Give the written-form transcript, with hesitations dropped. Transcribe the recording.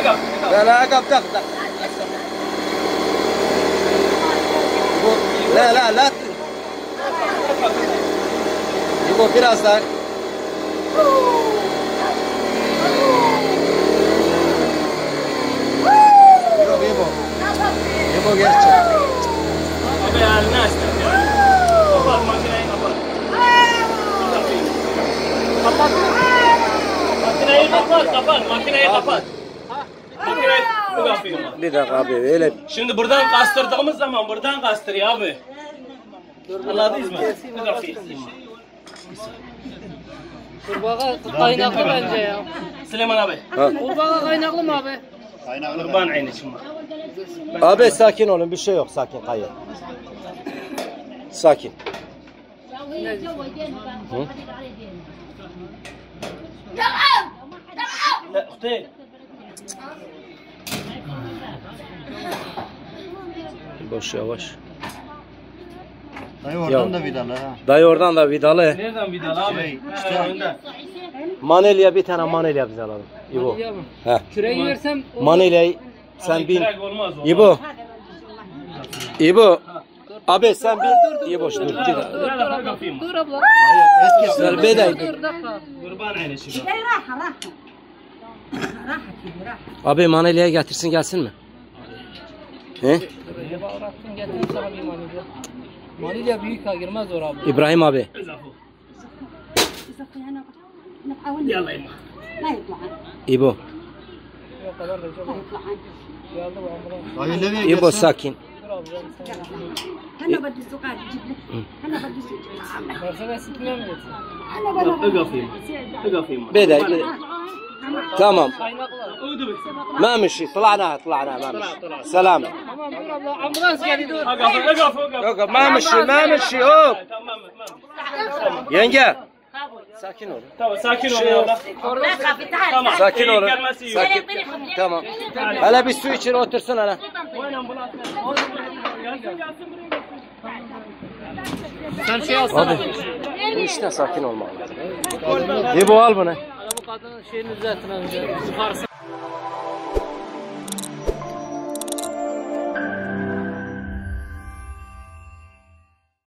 لا اقف دق لا يبو biraz daha يبو gerçek abi ya الناس kapat makineyi kapat makineyi kapat bir dakika abi öyle şimdi buradan kastırdığımız zaman buradan kastırıyor abi anladınız mı? Kurbağa kaynaklı bence ya. Süleyman abi. Kurbağa kaynaklı mı abi? Kurban aynı şimdi. Abi sakin olun bir şey yok sakin hayır. Sakin. لا اختي Boş yavaş. Dayı oradan da vidalı ha. Dayı oradan da vidalı. nereden vidalı abi? İşte önde. Manelya bir tane manelya bize alalım. İbo. He. Küreği versem Manyelya'yı sen bin. Olmaz o. İbo. İbo. Abi sen bin. İbo dur. dur abla. Eski Dur bedey. Dur dakika. Kurban aynı şimdi. Abi Manyelya'yı getirsin gelsin mi? He? Bıraktım getirdim sana bir manilya. Manilya büyük ha girmez oraya abi. İbrahim abi. Yalla İma. İbo. Yok kadar da çok. Geldi bu ambulans. Dayı nereye İbo gelsin? sakin. Dur abi ben أنا بدي سكر تجيب لك أنا بدي سكر Mercedes gitmem mi? اقفي اقفي بدey. Tamam. Kaynaklı. ما مشي طلعنا ما مشي سلامة Tamam dur abla ambulans geldi dur. yok ما مشي hop yenge sakin ol Tamam sakin ol ya abla. Tamam. sakin ol Gelmesi yok. sakin tamam hele bir su için otursun hele Sen şey alsana. hadi bu işte sakin olmalı İbo al bunu Bu kadının şeyini düzeltin önce. Yukarısı